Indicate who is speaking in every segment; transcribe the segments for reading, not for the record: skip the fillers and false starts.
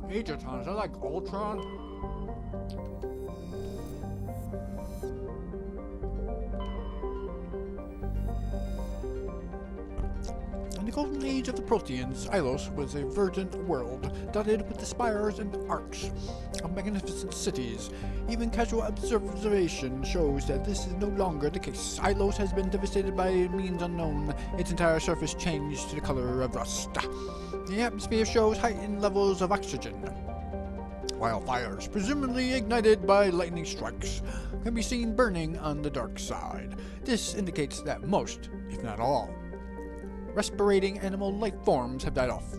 Speaker 1: Aegiton, is that like Ultron? In the golden age of the Proteans, Ilos was a verdant world, dotted with the spires and arcs of magnificent cities. Even casual observation shows that this is no longer the case. Ilos has been devastated by means unknown, its entire surface changed to the color of rust. The atmosphere shows heightened levels of oxygen. Wildfires, presumably ignited by lightning strikes, can be seen burning on the dark side. This indicates that most, if not all, respirating animal life forms have died off.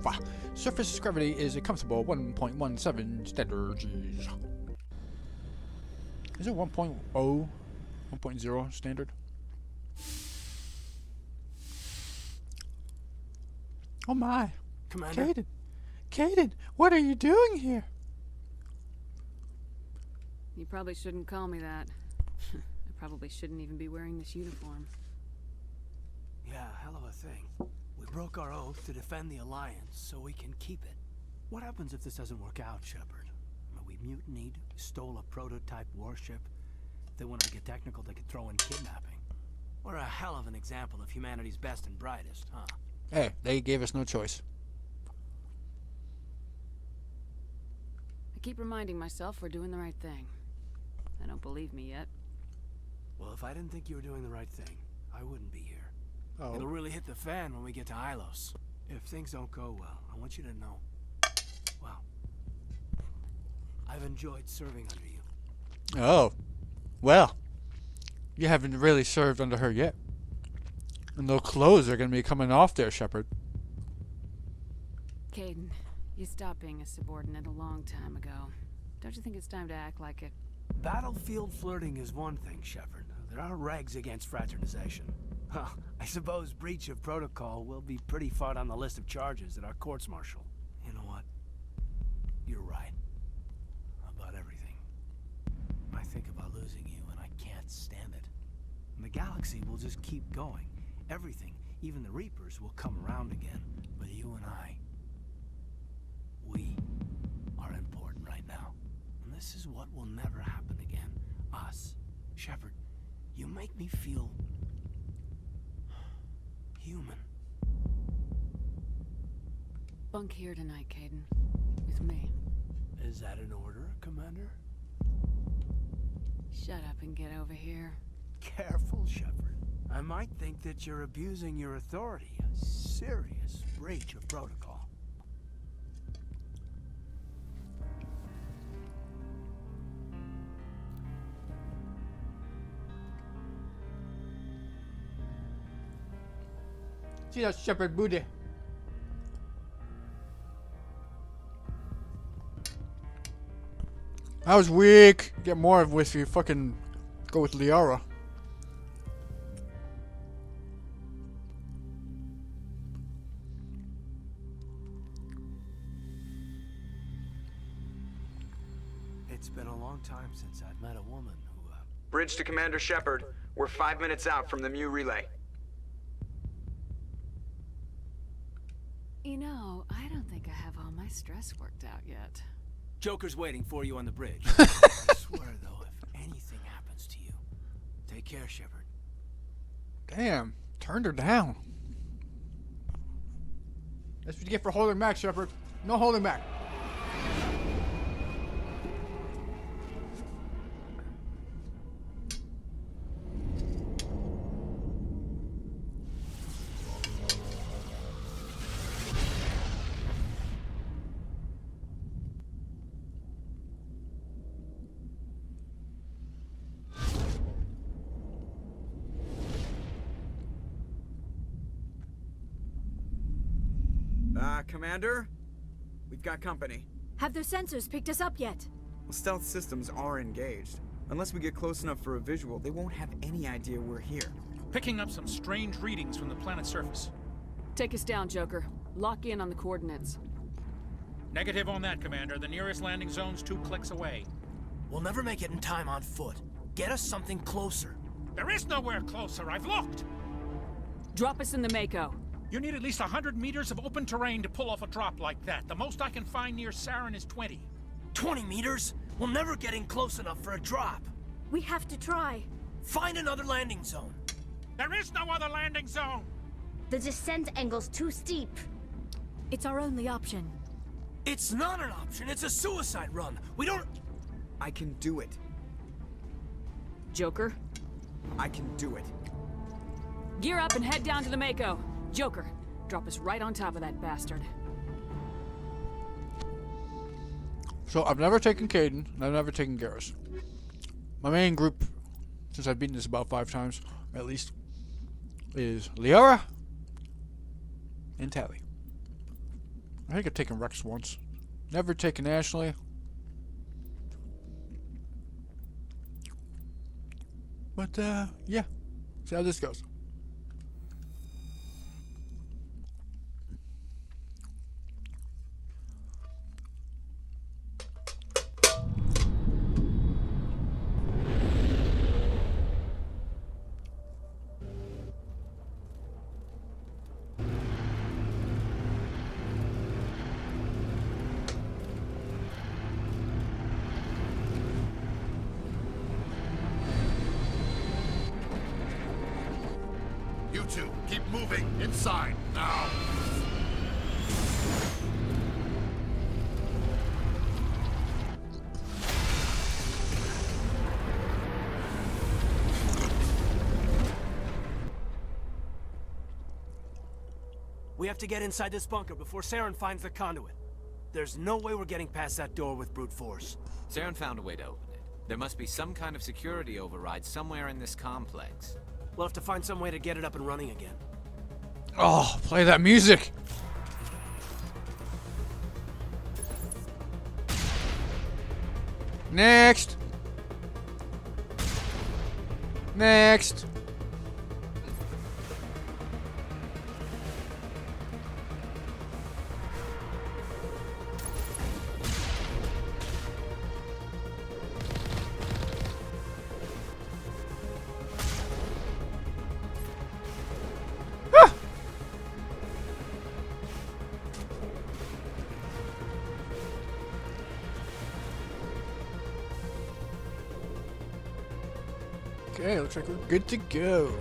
Speaker 1: Surface gravity is a comfortable 1.17 standard Gs. Is it 1.0? 1.0 standard? Oh my.
Speaker 2: Commander?
Speaker 1: Caden, what are you doing here?
Speaker 3: You probably shouldn't call me that. I probably shouldn't even be wearing this uniform.
Speaker 2: Yeah, hell of a thing. We broke our oath to defend the Alliance, so we can keep it. What happens if this doesn't work out, Shepard? We mutinied, stole a prototype warship. If they wanted to get technical, they could throw in kidnapping. We're a hell of an example of humanity's best and brightest, huh?
Speaker 1: Hey, they gave us no choice.
Speaker 3: I keep reminding myself we're doing the right thing. I don't believe me yet.
Speaker 2: Well, if I didn't think you were doing the right thing, I wouldn't be here.
Speaker 1: Oh.
Speaker 2: It'll really hit the fan when we get to Ilos. If things don't go well, I want you to know, well, I've enjoyed serving under you.
Speaker 1: Oh. Well. You haven't really served under her yet. And those clothes are going to be coming off there, Shepard.
Speaker 3: Caden, you stopped being a subordinate a long time ago. Don't you think it's time to act like it?
Speaker 2: Battlefield flirting is one thing, Shepard. There are regs against fraternization. Huh, I suppose breach of protocol will be pretty far on the list of charges at our courts-martial. You know what? You're right. About everything. I think about losing you and I can't stand it. And the galaxy will just keep going. Everything, even the Reapers, will come around again. But you and I, we are important right now. And this is what will never happen again. Us. Shepard, you make me feel human.
Speaker 3: Bunk here tonight, Caden. With me.
Speaker 2: Is that an order, Commander?
Speaker 3: Shut up and get over here.
Speaker 2: Careful, Shepard. I might think that you're abusing your authority. A serious breach of protocol.
Speaker 1: See that Shepard booty. I was weak. Get more of if you fucking go with Liara.
Speaker 2: It's been a long time since I've met a woman who,
Speaker 4: Bridge to Commander Shepard. We're 5 minutes out from the Mu relay.
Speaker 3: You know, I don't think I have all my stress worked out yet.
Speaker 2: Joker's waiting for you on the bridge. I swear, though, if anything happens to you, take care, Shepard.
Speaker 1: Damn, turned her down. That's what you get for holding back, Shepard. No holding back.
Speaker 4: Commander? We've got company.
Speaker 5: Have their sensors picked us up yet?
Speaker 4: Well, stealth systems are engaged.
Speaker 5: Unless we get close enough for a visual, they won't have any idea we're here.
Speaker 6: Picking up some strange readings from the planet's surface.
Speaker 3: Take us down, Joker. Lock in on the coordinates.
Speaker 6: Negative on that, Commander. The nearest landing zone's 2 clicks away.
Speaker 2: We'll never make it in time on foot. Get us something closer.
Speaker 6: There is nowhere closer. I've looked.
Speaker 3: Drop us in the Mako.
Speaker 6: You need at least 100 meters of open terrain to pull off a drop like that. The most I can find near Saren is 20.
Speaker 2: 20 meters? We'll never get in close enough for a drop.
Speaker 7: We have to try.
Speaker 2: Find another landing zone.
Speaker 6: There is no other landing zone!
Speaker 7: The descent angle's too steep. It's our only option.
Speaker 2: It's not an option. It's a suicide run. We don't...
Speaker 5: I can do it.
Speaker 3: Joker,
Speaker 5: I can do it.
Speaker 3: gear up and head down to the Mako. Joker, drop us right on top of that bastard.
Speaker 1: So I've never taken Caden, and I've never taken Garrus. My main group, since I've beaten this about 5 times, at least, is Liara and Tally. I think I've taken Rex once. Never taken Ashley. But, yeah. See how this goes.
Speaker 8: You two, keep moving. Inside, now.
Speaker 2: We have to get inside this bunker before Saren finds the conduit. There's no way we're getting past that door with brute force.
Speaker 9: Saren found a way to open it. There must be some kind of security override somewhere in this complex.
Speaker 2: We'll have to find some way to get it up and running again.
Speaker 1: Oh, play that music! Next! Next! Okay, looks like we're good to go.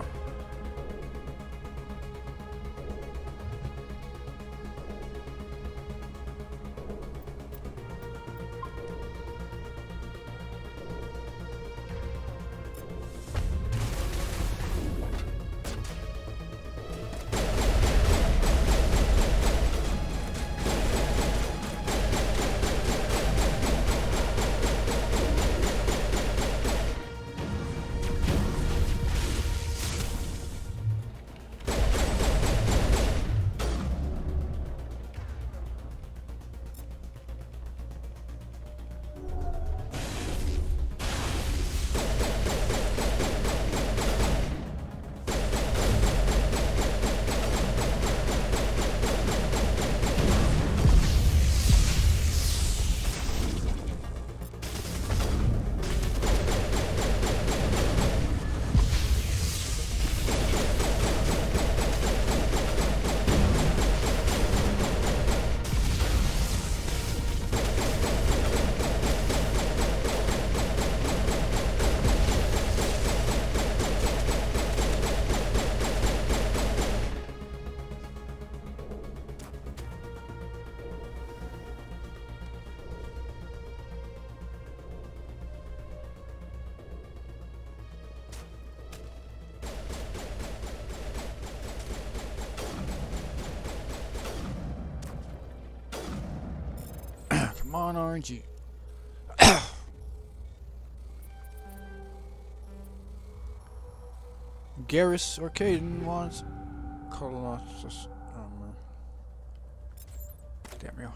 Speaker 1: Come on, RNG. Garrus or Caden wants Colossus armor. Damn you.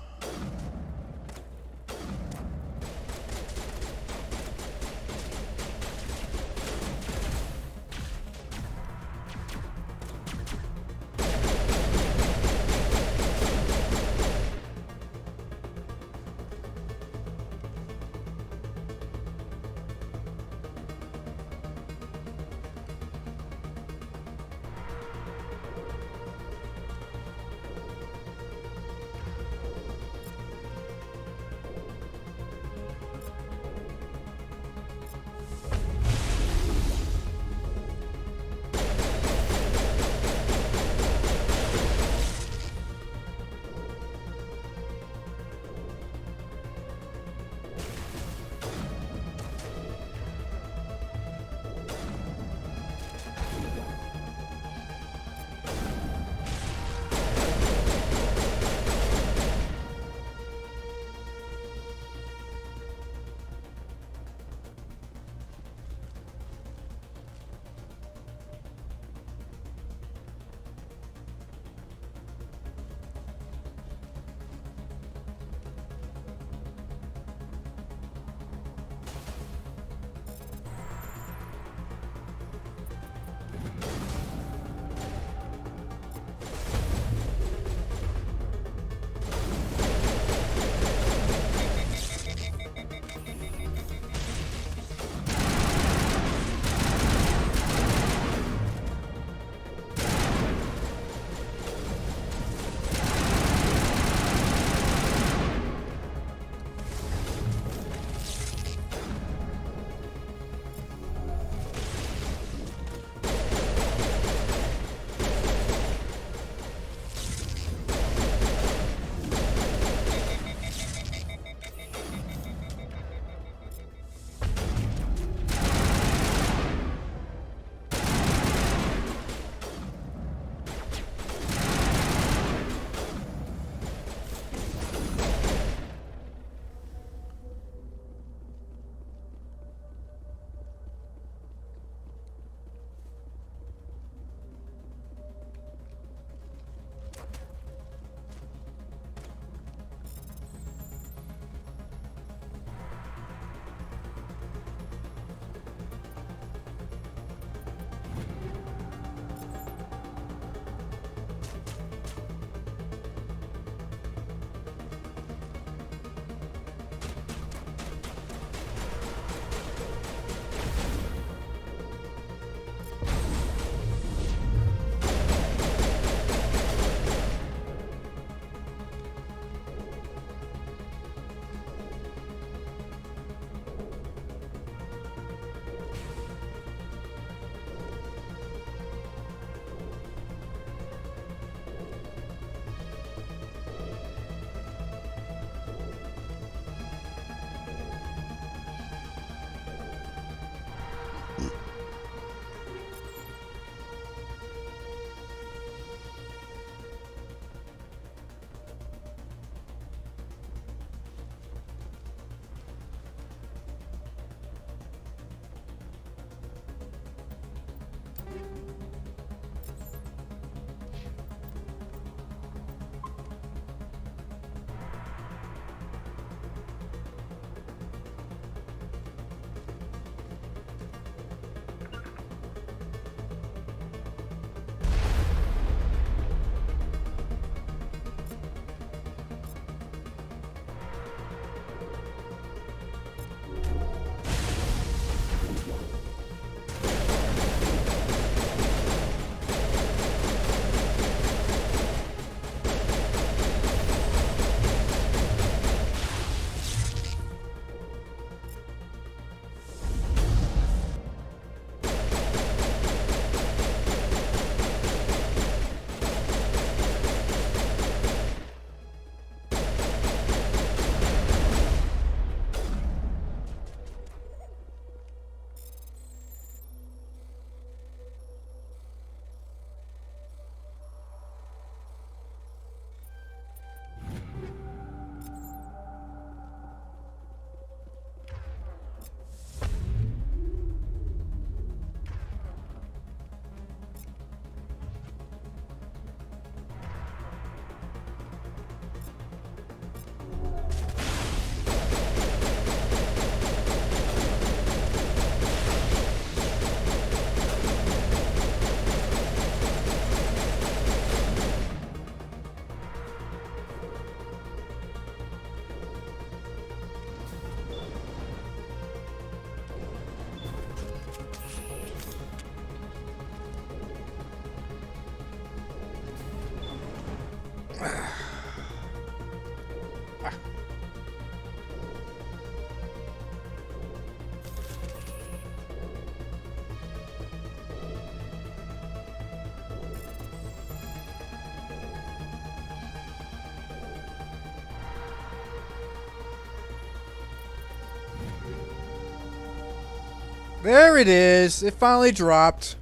Speaker 1: There it is. It finally dropped.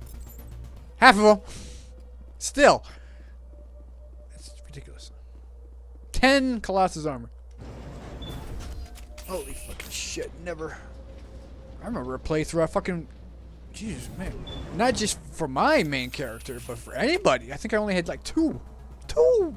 Speaker 1: Half of them. Still. It's ridiculous. 10 Colossus armor. Holy fucking shit. Never. I remember a playthrough. I fucking. Jesus, man. Not just for my main character, but for anybody. I think I only had like 2. 2!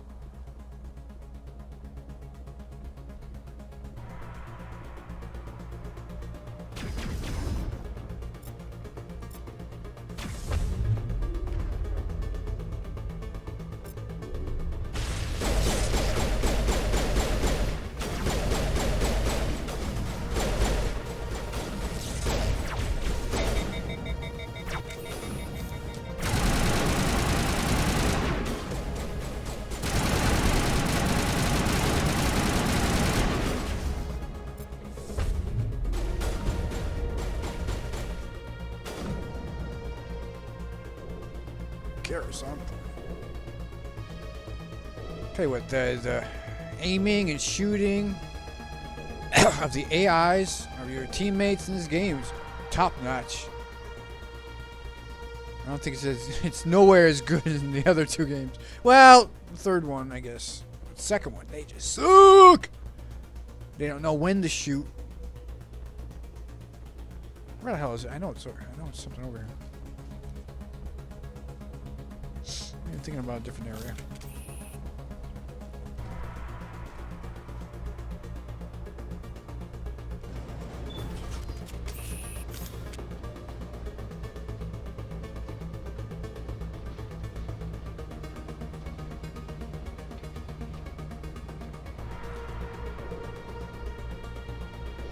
Speaker 1: Or something. Tell you what, the aiming and shooting of the AIs of your teammates in this game is top notch. I don't think it's nowhere as good as in the other 2 games. Well, the third one, I guess. The second one, they just suck. They don't know when to shoot. Where the hell is it? I know it's something over here. I'm thinking about a different area.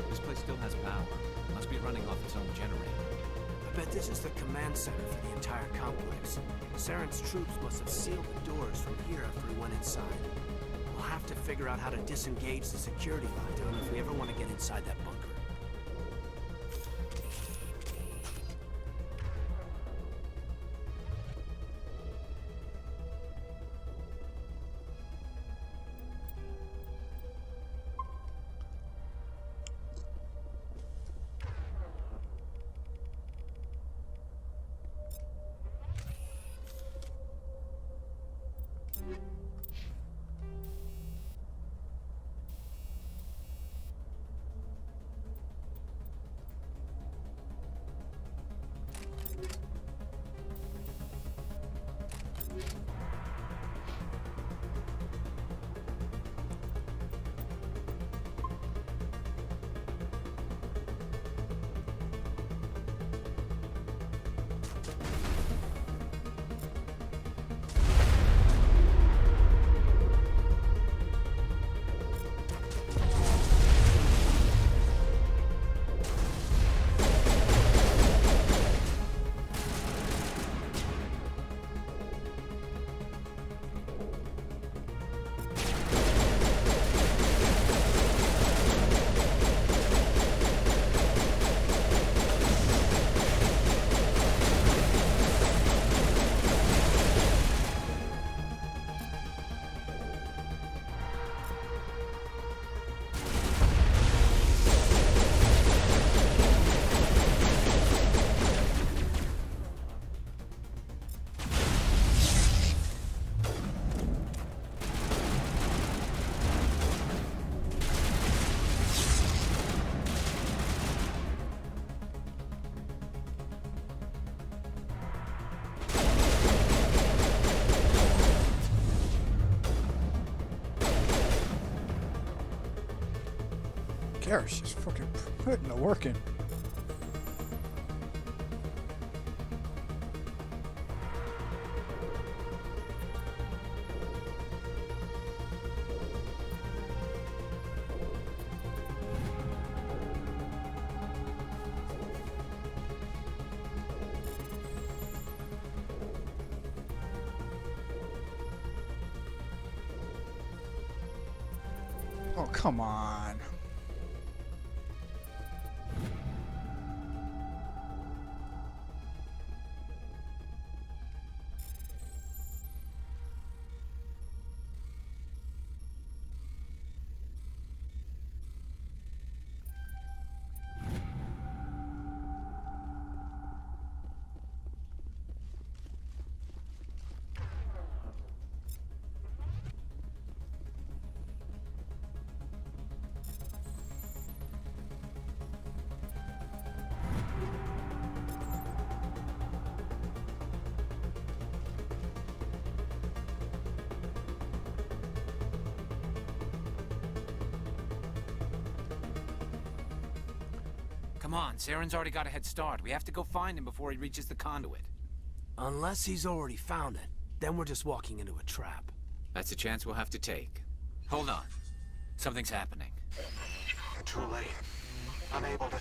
Speaker 9: This place still has power. Must be running off its own generator.
Speaker 2: I bet this is the command center for the entire complex. Saren's troops must have sealed the doors from here after we went inside. We'll have to figure out how to disengage the security lockdown if we ever want to get inside that bunker.
Speaker 1: Garrett's just fucking putting the work in. Oh, come on.
Speaker 9: Come on, Saren's already got a head start. We have to go find him before he reaches the conduit.
Speaker 2: Unless he's already found it, then we're just walking into a trap.
Speaker 9: That's a chance we'll have to take. Hold on. Something's happening.
Speaker 8: Too late. Unable to...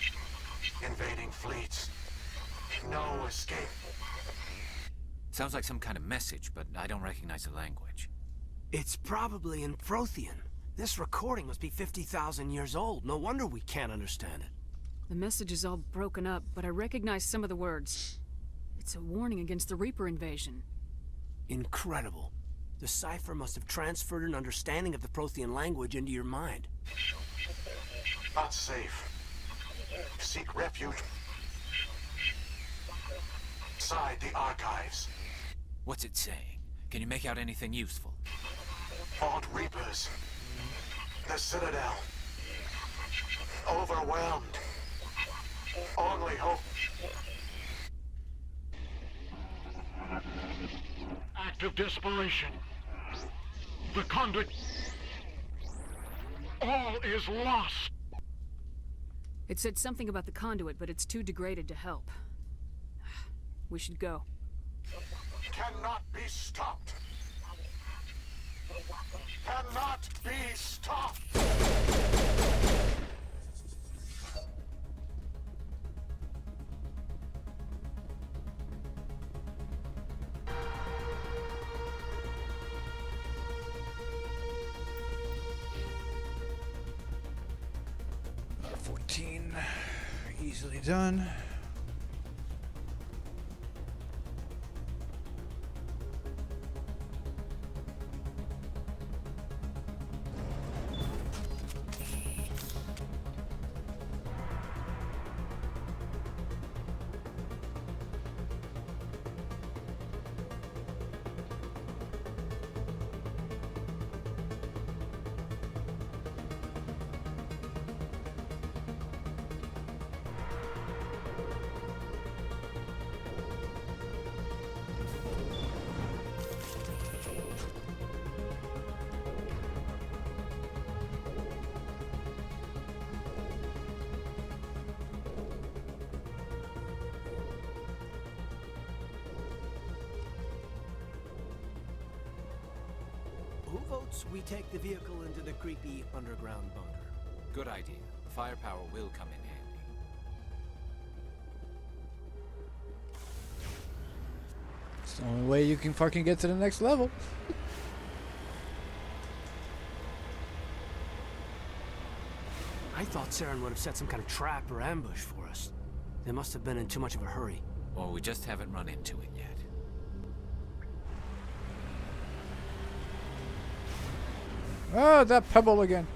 Speaker 8: Invading fleets. No escape.
Speaker 9: Sounds like some kind of message, but I don't recognize the language.
Speaker 2: It's probably in Prothean. This recording must be 50,000 years old. No wonder we can't understand it.
Speaker 3: The message is all broken up, but I recognize some of the words. It's a warning against the Reaper invasion.
Speaker 2: Incredible. The cipher must have transferred an understanding of the Prothean language into your mind.
Speaker 8: Not safe. Seek refuge. Inside the archives.
Speaker 9: What's it saying? Can you make out anything useful?
Speaker 8: Fought Reapers. The Citadel. Overwhelmed. Only hope. Act of desperation. The conduit. All is lost.
Speaker 3: It said something about the conduit, but it's too degraded to help. We should go.
Speaker 8: Cannot be stopped. Cannot be stopped.
Speaker 1: Easily done.
Speaker 2: Who votes we take the vehicle into the creepy underground bunker?
Speaker 9: Good idea. Firepower will come in handy.
Speaker 1: It's the only way you can fucking get to the next level.
Speaker 2: I thought Saren would have set some kind of trap or ambush for us. They must have been in too much of a hurry.
Speaker 9: Or we just haven't run into it yet.
Speaker 1: Ah, that pebble again.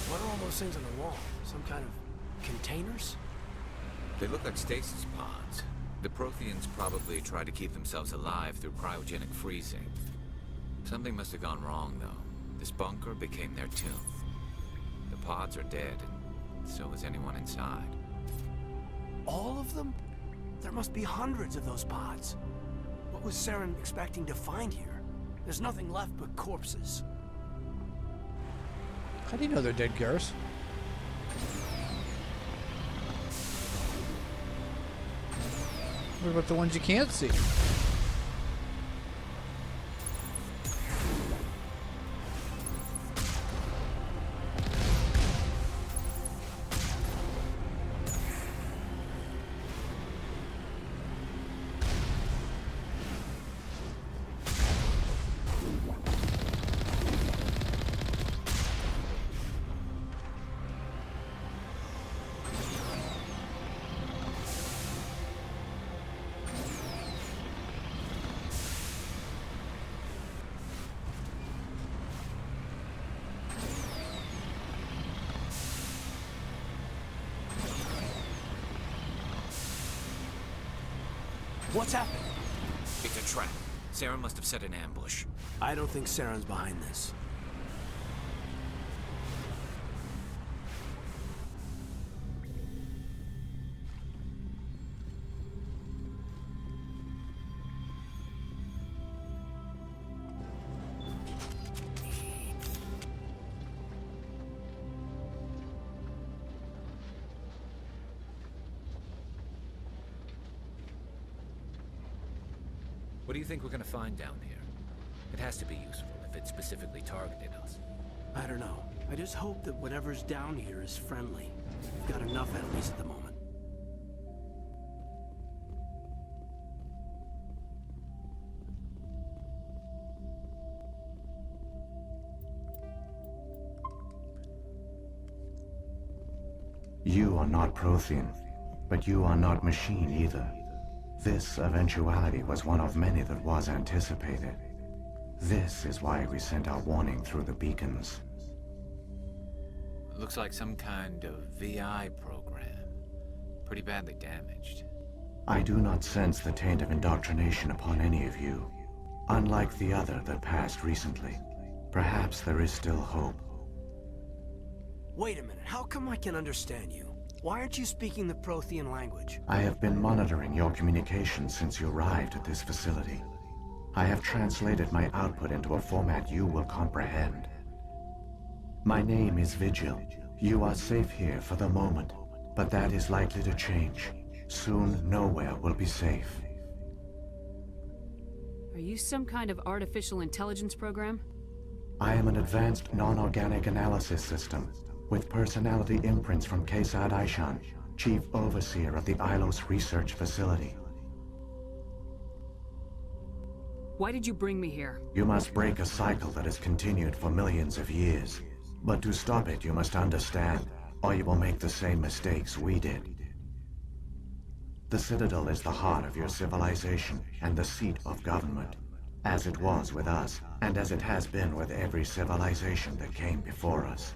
Speaker 2: What are all those things on the wall? Some kind of containers?
Speaker 9: They look like stasis pods. The Protheans probably try to keep themselves alive through cryogenic freezing. Something must have gone wrong, though. This bunker became their tomb. The pods are dead, and so is anyone inside.
Speaker 2: All of them? There must be hundreds of those pods. What was Saren expecting to find here? There's nothing left but corpses.
Speaker 1: How do you know they're dead, Garrus? What about the ones you can't see?
Speaker 2: What's happening?
Speaker 9: It's a trap. Saren must have set an ambush.
Speaker 2: I don't think Saren's behind this.
Speaker 9: What do you think we're gonna find down here? It has to be useful if it specifically targeted us.
Speaker 2: I don't know. I just hope that whatever's down here is friendly. We've got enough enemies at the moment.
Speaker 10: You are not Prothean, but you are not machine either. This eventuality was one of many that was anticipated. This is why we sent our warning through the beacons.
Speaker 9: Looks like some kind of VI program. Pretty badly damaged.
Speaker 10: I do not sense the taint of indoctrination upon any of you, unlike the other that passed recently. Perhaps there is still hope.
Speaker 2: Wait a minute, how come I can understand you? Why aren't you speaking the Prothean language?
Speaker 10: I have been monitoring your communications since you arrived at this facility. I have translated my output into a format you will comprehend. My name is Vigil. You are safe here for the moment, but that is likely to change. Soon, nowhere will be safe.
Speaker 3: Are you some kind of artificial intelligence program?
Speaker 10: I am an advanced non-organic analysis system, with personality imprints from Kesad Aishan, Chief Overseer of the Ilos Research Facility.
Speaker 3: Why did you bring me here?
Speaker 10: You must break a cycle that has continued for millions of years. But to stop it, you must understand, or you will make the same mistakes we did. The Citadel is the heart of your civilization and the seat of government, as it was with us, and as it has been with every civilization that came before us.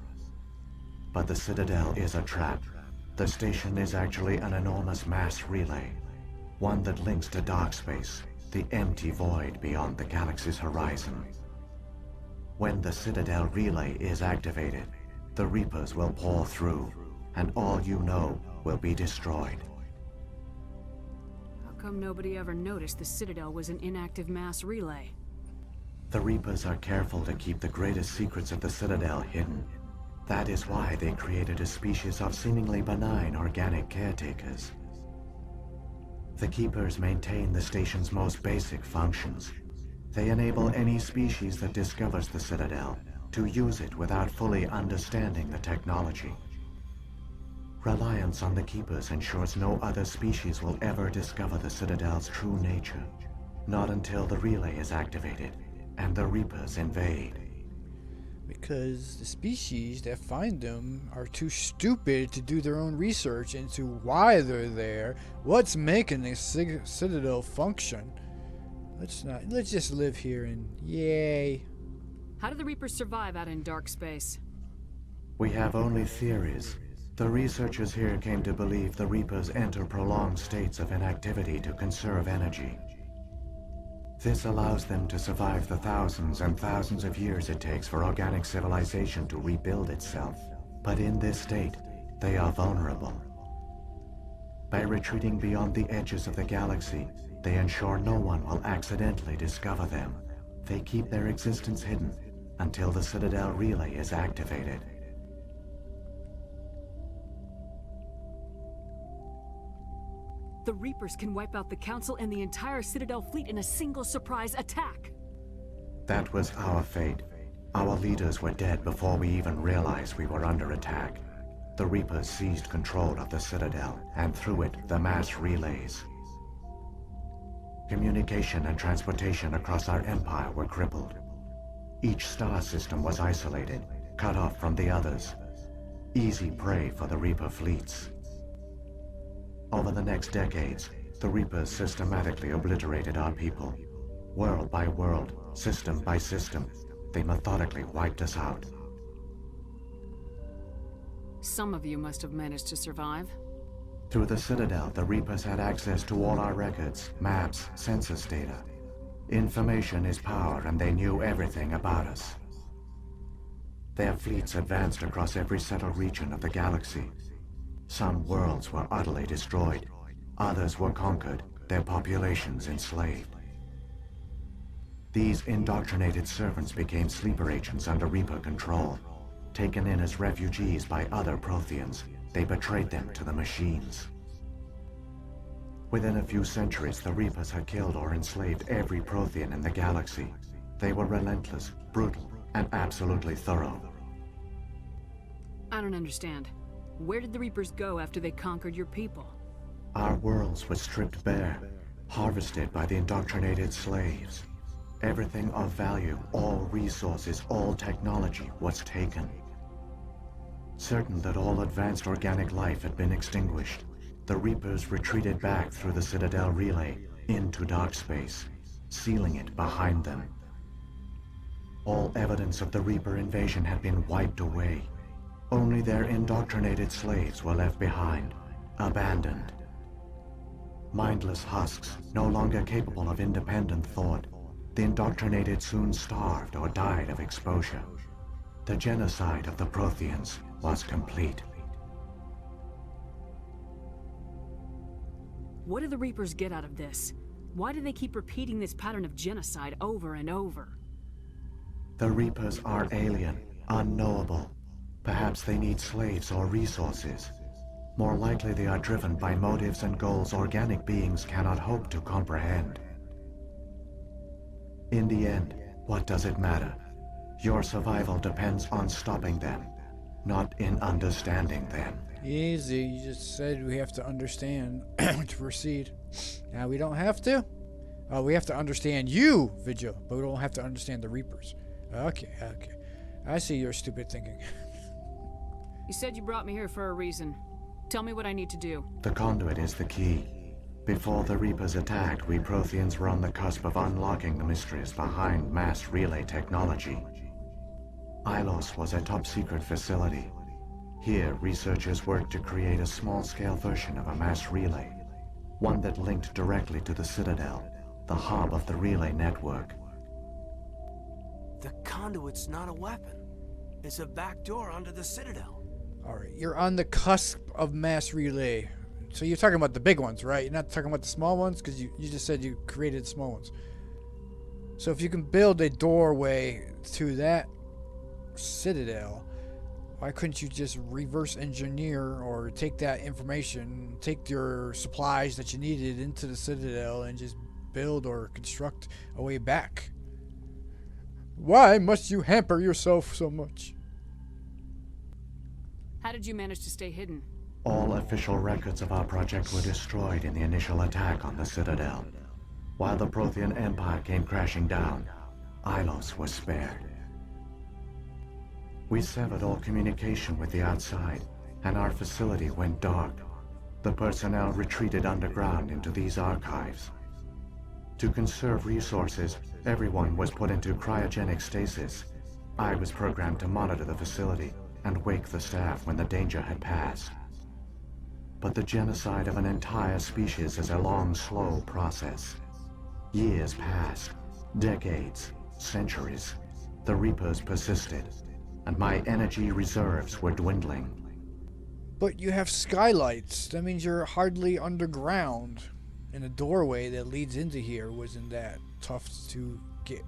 Speaker 10: But the Citadel is a trap. The station is actually an enormous mass relay, one that links to dark space, the empty void beyond the galaxy's horizon. When the Citadel relay is activated, the Reapers will pour through, and all you know will be destroyed.
Speaker 3: How come nobody ever noticed the Citadel was an inactive mass relay?
Speaker 10: The Reapers are careful to keep the greatest secrets of the Citadel hidden. That is why they created a species of seemingly benign organic caretakers. The Keepers maintain the station's most basic functions. They enable any species that discovers the Citadel to use it without fully understanding the technology. Reliance on the Keepers ensures no other species will ever discover the Citadel's true nature. Not until the relay is activated and the Reapers invade.
Speaker 1: Because the species that find them are too stupid to do their own research into why they're there, what's making the Citadel function. Let's just live here and yay.
Speaker 3: How do the Reapers survive out in dark space?
Speaker 10: We have only theories. The researchers here came to believe the Reapers enter prolonged states of inactivity to conserve energy. This allows them to survive the thousands and thousands of years it takes for organic civilization to rebuild itself. But in this state, they are vulnerable. By retreating beyond the edges of the galaxy, they ensure no one will accidentally discover them. They keep their existence hidden until the Citadel relay is activated.
Speaker 3: The Reapers can wipe out the Council and the entire Citadel fleet in a single surprise attack.
Speaker 10: That was our fate. Our leaders were dead before we even realized we were under attack. The Reapers seized control of the Citadel, and through it, the mass relays. Communication and transportation across our empire were crippled. Each star system was isolated, cut off from the others. Easy prey for the Reaper fleets. Over the next decades, the Reapers systematically obliterated our people. World by world, system by system, they methodically wiped us out.
Speaker 3: Some of you must have managed to survive.
Speaker 10: Through the Citadel, the Reapers had access to all our records, maps, census data. Information is power, and they knew everything about us. Their fleets advanced across every settled region of the galaxy. Some worlds were utterly destroyed. Others were conquered, their populations enslaved. These indoctrinated servants became sleeper agents under Reaper control. Taken in as refugees by other Protheans, they betrayed them to the machines. Within a few centuries, the Reapers had killed or enslaved every Prothean in the galaxy. They were relentless, brutal, and absolutely thorough.
Speaker 3: I don't understand. Where did the Reapers go after they conquered your people?
Speaker 10: Our worlds were stripped bare, harvested by the indoctrinated slaves. Everything of value, all resources, all technology was taken. Certain that all advanced organic life had been extinguished, the Reapers retreated back through the Citadel relay into dark space, sealing it behind them. All evidence of the Reaper invasion had been wiped away. Only their indoctrinated slaves were left behind, abandoned. Mindless husks, no longer capable of independent thought, the indoctrinated soon starved or died of exposure. The genocide of the Protheans was complete.
Speaker 3: What do the Reapers get out of this? Why do they keep repeating this pattern of genocide over and over?
Speaker 10: The Reapers are alien, unknowable. Perhaps they need slaves or resources. More likely they are driven by motives and goals organic beings cannot hope to comprehend. In the end, what does it matter? Your survival depends on stopping them, not in understanding them.
Speaker 1: Easy, you just said we have to understand to proceed. Now we don't have to. We have to understand you, Vigil, but we don't have to understand the Reapers. Okay. I see your stupid thinking.
Speaker 3: You said you brought me here for a reason. Tell me what I need to do.
Speaker 10: The conduit is the key. Before the Reapers attacked, we Protheans were on the cusp of unlocking the mysteries behind mass relay technology. Ilos was a top-secret facility. Here, researchers worked to create a small-scale version of a mass relay, one that linked directly to the Citadel, the hub of the relay network.
Speaker 2: The conduit's not a weapon. It's a backdoor onto the Citadel.
Speaker 1: Alright, you're on the cusp of mass relay. So you're talking about the big ones, right? You're not talking about the small ones? Because you just said you created small ones. So if you can build a doorway to that Citadel, why couldn't you just reverse engineer or take that information, take your supplies that you needed into the Citadel and just build or construct a way back? Why must you hamper yourself so much?
Speaker 3: How did you manage to stay hidden?
Speaker 10: All official records of our project were destroyed in the initial attack on the Citadel. While the Prothean Empire came crashing down, Ilos was spared. We severed all communication with the outside, and our facility went dark. The personnel retreated underground into these archives. To conserve resources, everyone was put into cryogenic stasis. I was programmed to monitor the facility and wake the staff when the danger had passed. But the genocide of an entire species is a long, slow process. Years passed, decades, centuries. The Reapers persisted, and my energy reserves were dwindling.
Speaker 1: But you have skylights. That means you're hardly underground. And the doorway that leads into here wasn't that tough to get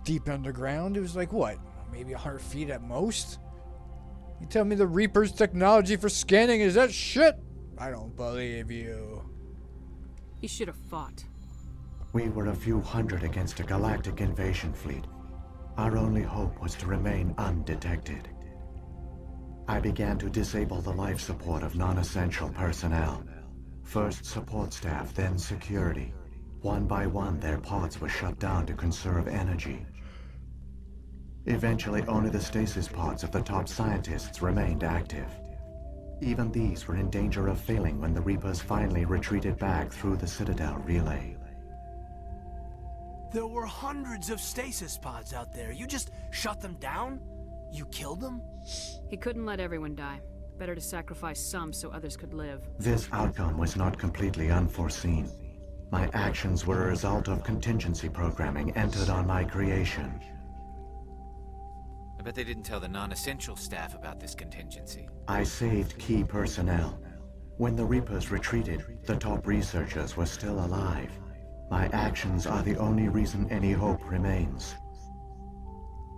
Speaker 1: deep underground. It was like, what? Maybe 100 feet at most? You tell me the Reaper's technology for scanning is that shit? I don't believe you.
Speaker 3: You should have fought.
Speaker 10: We were a few hundred against a galactic invasion fleet. Our only hope was to remain undetected. I began to disable the life support of non-essential personnel. First support staff, then security. One by one, their pods were shut down to conserve energy. Eventually, only the stasis pods of the top scientists remained active. Even these were in danger of failing when the Reapers finally retreated back through the Citadel relay.
Speaker 2: There were hundreds of stasis pods out there. You just shut them down? You killed them?
Speaker 3: He couldn't let everyone die. Better to sacrifice some so others could live.
Speaker 10: This outcome was not completely unforeseen. My actions were a result of contingency programming entered on my creation.
Speaker 9: I bet they didn't tell the non-essential staff about this contingency.
Speaker 10: I saved key personnel. When the Reapers retreated, the top researchers were still alive. My actions are the only reason any hope remains.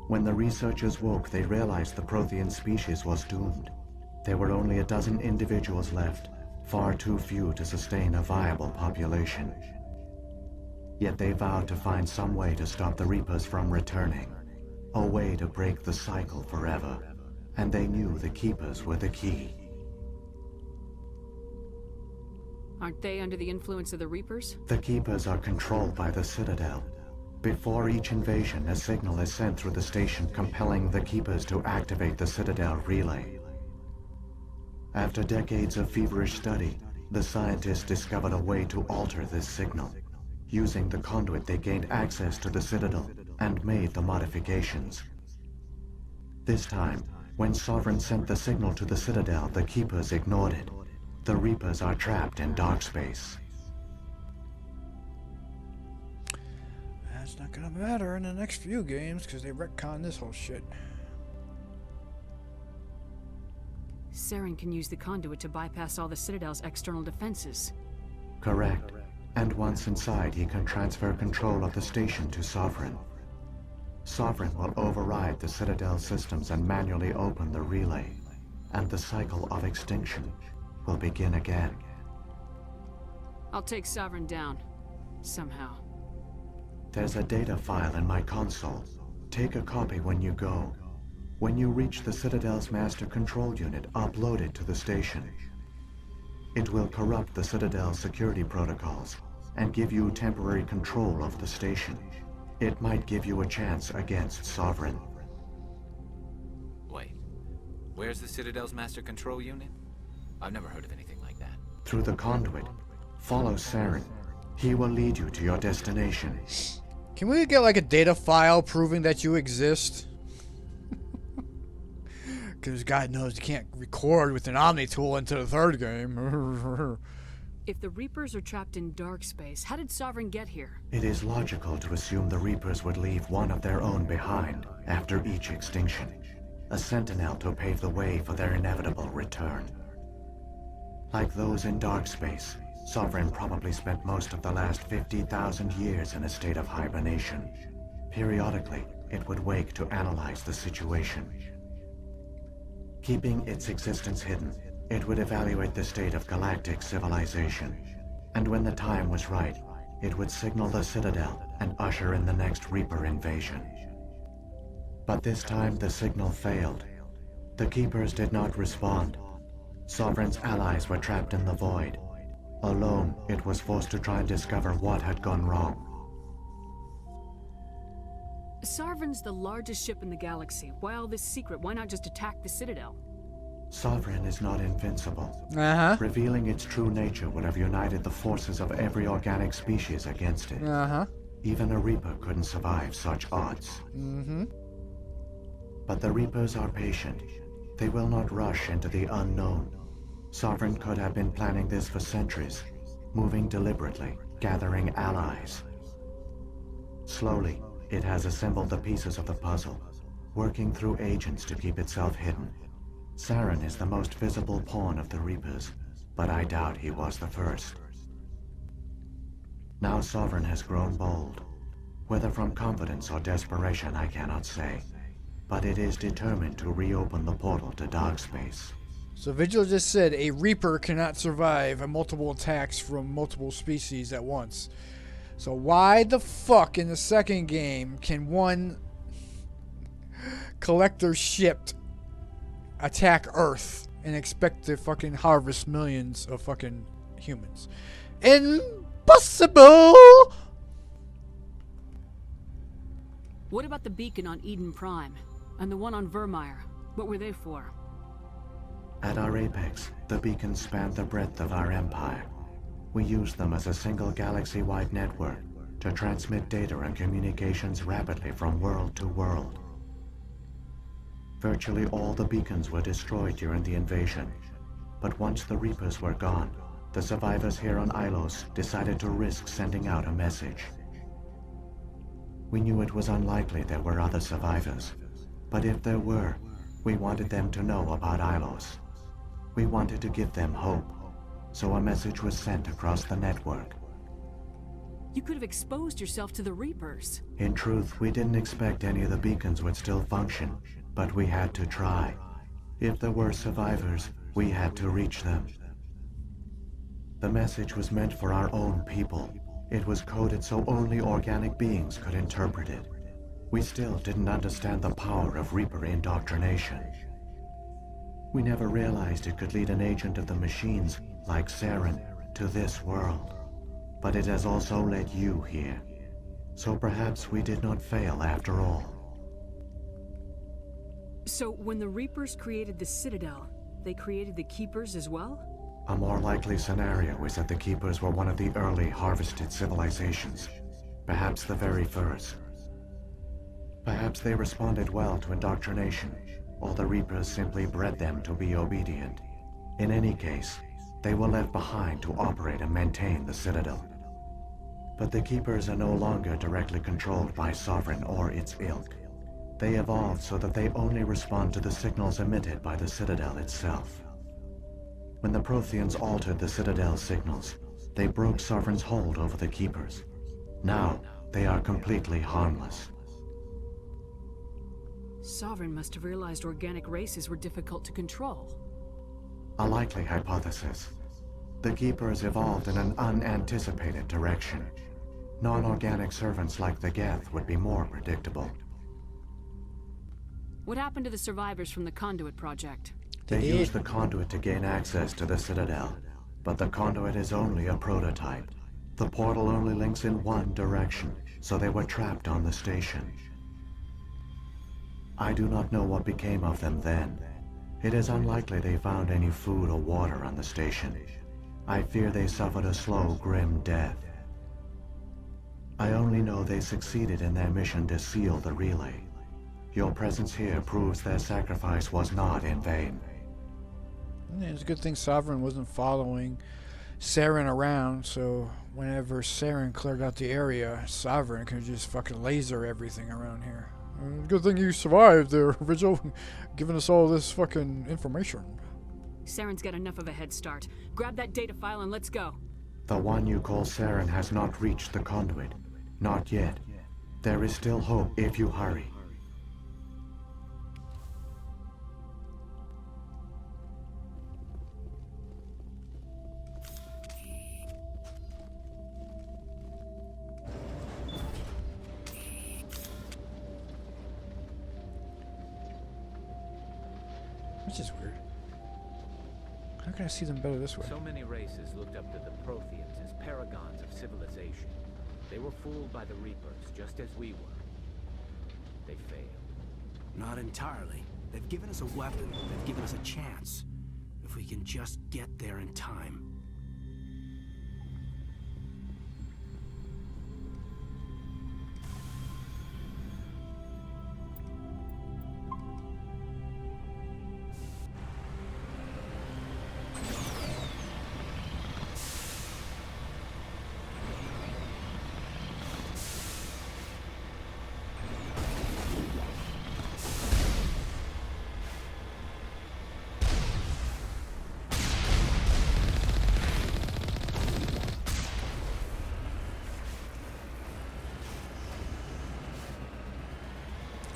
Speaker 10: When the researchers woke, they realized the Prothean species was doomed. There were only a dozen individuals left, far too few to sustain a viable population. Yet they vowed to find some way to stop the Reapers from returning, a way to break the cycle forever, and they knew the Keepers were the key.
Speaker 3: Aren't they under the influence of the Reapers?
Speaker 10: The Keepers are controlled by the Citadel. Before each invasion, a signal is sent through the station compelling the Keepers to activate the Citadel relay. After decades of feverish study, the scientists discovered a way to alter this signal. Using the conduit, they gained access to the Citadel and made the modifications. This time, when Sovereign sent the signal to the Citadel, the Keepers ignored it. The Reapers are trapped in dark space.
Speaker 1: That's not gonna matter in the next few games because they retcon this whole shit.
Speaker 3: Saren can use the conduit to bypass all the Citadel's external defenses.
Speaker 10: Correct. And once inside, he can transfer control of the station to Sovereign. Sovereign will override the Citadel systems and manually open the relay, and the cycle of extinction will begin again.
Speaker 3: I'll take Sovereign down. Somehow.
Speaker 10: There's a data file in my console. Take a copy when you go. When you reach the Citadel's master control unit, upload it to the station. It will corrupt the Citadel's security protocols and give you temporary control of the station. It might give you a chance against Sovereign.
Speaker 9: Wait, where's the Citadel's master control unit? I've never heard of anything like that.
Speaker 10: Through the conduit, follow Saren. He will lead you to your destination.
Speaker 1: Can we get like a data file proving that you exist? Because God knows you can't record with an Omni tool into the third game.
Speaker 3: If the Reapers are trapped in dark space, how did Sovereign get here?
Speaker 10: It is logical to assume the Reapers would leave one of their own behind after each extinction. A Sentinel to pave the way for their inevitable return. Like those in dark space, Sovereign probably spent most of the last 50,000 years in a state of hibernation. Periodically, it would wake to analyze the situation. Keeping its existence hidden, it would evaluate the state of galactic civilization. And when the time was right, it would signal the Citadel and usher in the next Reaper invasion. But this time the signal failed. The Keepers did not respond. Sovereign's allies were trapped in the void. Alone, it was forced to try and discover what had gone wrong.
Speaker 3: Sovereign's the largest ship in the galaxy. Why all this secret? Why not just attack the Citadel?
Speaker 10: Sovereign is not invincible.
Speaker 1: Uh-huh.
Speaker 10: Revealing its true nature would have united the forces of every organic species against it.
Speaker 1: Uh-huh.
Speaker 10: Even a Reaper couldn't survive such odds.
Speaker 1: Mm-hmm.
Speaker 10: But the Reapers are patient. They will not rush into the unknown. Sovereign could have been planning this for centuries, moving deliberately, gathering allies. Slowly, it has assembled the pieces of the puzzle, working through agents to keep itself hidden. Saren is the most visible pawn of the Reapers, but I doubt he was the first. Now Sovereign has grown bold. Whether from confidence or desperation, I cannot say. But it is determined to reopen the portal to dark space.
Speaker 1: So Vigil just said a Reaper cannot survive multiple attacks from multiple species at once. So why the fuck in the second game can one collector ship attack Earth and expect to fucking harvest millions of fucking humans? Impossible!
Speaker 3: What about the beacon on Eden Prime? And the one on Vermeer? What were they for?
Speaker 10: At our apex, the beacons spanned the breadth of our empire. We used them as a single galaxy-wide network to transmit data and communications rapidly from world to world. Virtually all the beacons were destroyed during the invasion, but once the Reapers were gone, the survivors here on Ilos decided to risk sending out a message. We knew it was unlikely there were other survivors, but if there were, we wanted them to know about Ilos. We wanted to give them hope, so a message was sent across the network.
Speaker 3: You could have exposed yourself to the Reapers.
Speaker 10: In truth, we didn't expect any of the beacons would still function, but we had to try. If there were survivors, we had to reach them. The message was meant for our own people. It was coded so only organic beings could interpret it. We still didn't understand the power of Reaper indoctrination. We never realized it could lead an agent of the machines, like Saren, to this world. But it has also led you here. So perhaps we did not fail after all.
Speaker 3: So when the Reapers created the Citadel, they created the Keepers as well?
Speaker 10: A more likely scenario is that the Keepers were one of the early harvested civilizations. Perhaps the very first. Perhaps they responded well to indoctrination, or the Reapers simply bred them to be obedient. In any case, they were left behind to operate and maintain the Citadel. But the Keepers are no longer directly controlled by Sovereign or its ilk. They evolved so that they only respond to the signals emitted by the Citadel itself. When the Protheans altered the Citadel's signals, they broke Sovereign's hold over the Keepers. Now, they are completely harmless.
Speaker 3: Sovereign must have realized organic races were difficult to control.
Speaker 10: A likely hypothesis. The Keepers evolved in an unanticipated direction. Non-organic servants like the Geth would be more predictable.
Speaker 3: What happened to the survivors from the Conduit project?
Speaker 10: They used the Conduit to gain access to the Citadel, but the Conduit is only a prototype. The portal only links in one direction, so they were trapped on the station. I do not know what became of them then. It is unlikely they found any food or water on the station. I fear they suffered a slow, grim death. I only know they succeeded in their mission to seal the relay. Your presence here proves their sacrifice was not in vain.
Speaker 1: It's a good thing Sovereign wasn't following Saren around, so whenever Saren cleared out the area, Sovereign could just fucking laser everything around here. Good thing you survived there, Vigil, giving us all this fucking information.
Speaker 3: Saren's got enough of a head start. Grab that data file and let's go.
Speaker 10: The one you call Saren has not reached the Conduit. Not yet. There is still hope if you hurry.
Speaker 1: Which is weird. How can I see them better this way?
Speaker 11: So many races looked up to the Protheans as paragons of civilization. They were fooled by the Reapers, just as we were. They failed.
Speaker 2: Not entirely. They've given us a weapon. They've given us a chance. If we can just get there in time.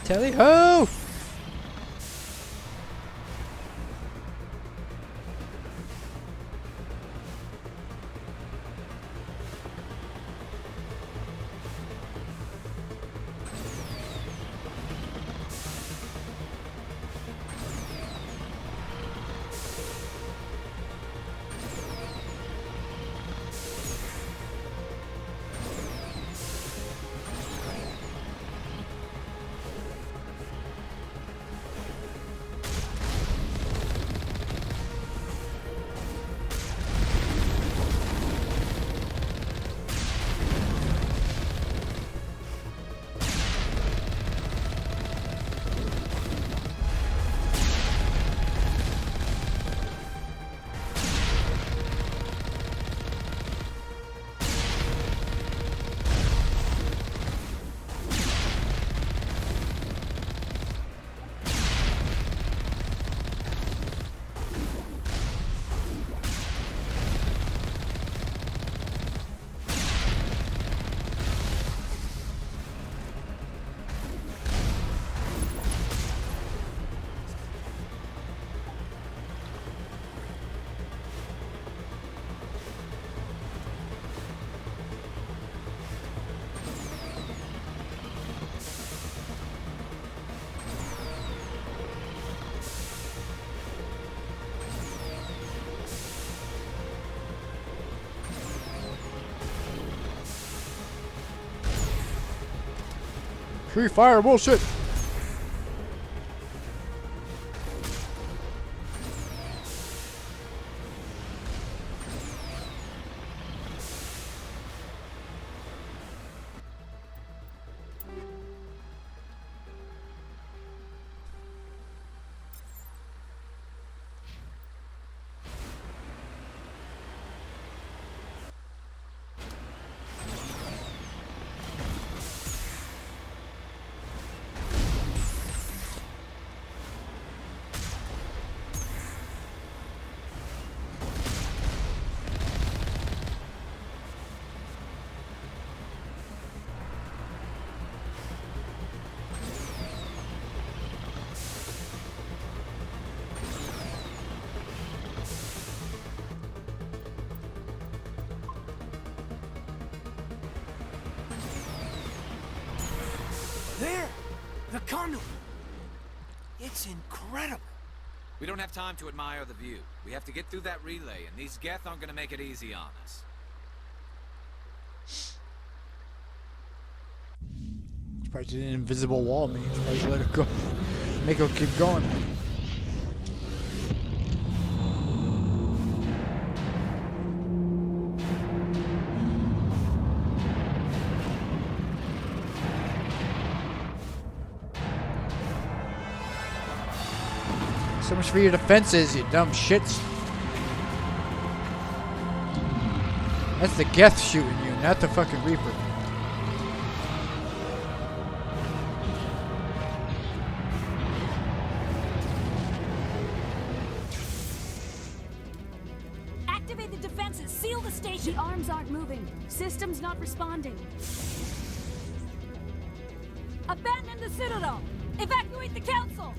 Speaker 1: Tally ho! Free fire bullshit.
Speaker 2: There! The conduit! It's incredible!
Speaker 9: We don't have time to admire the view. We have to get through that relay, and these Geth aren't gonna make it easy on us.
Speaker 1: Surprised an invisible wall me. Surprised let it go. Make it keep going. So much for your defenses, you dumb shits. That's the Geth shooting you, not the fucking Reaper.
Speaker 7: Activate the defenses. Seal the station.
Speaker 3: The arms aren't moving. Systems not responding.
Speaker 7: Abandon the Citadel. Evacuate the Council.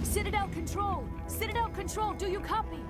Speaker 3: Citadel Control! Citadel Control, do you copy?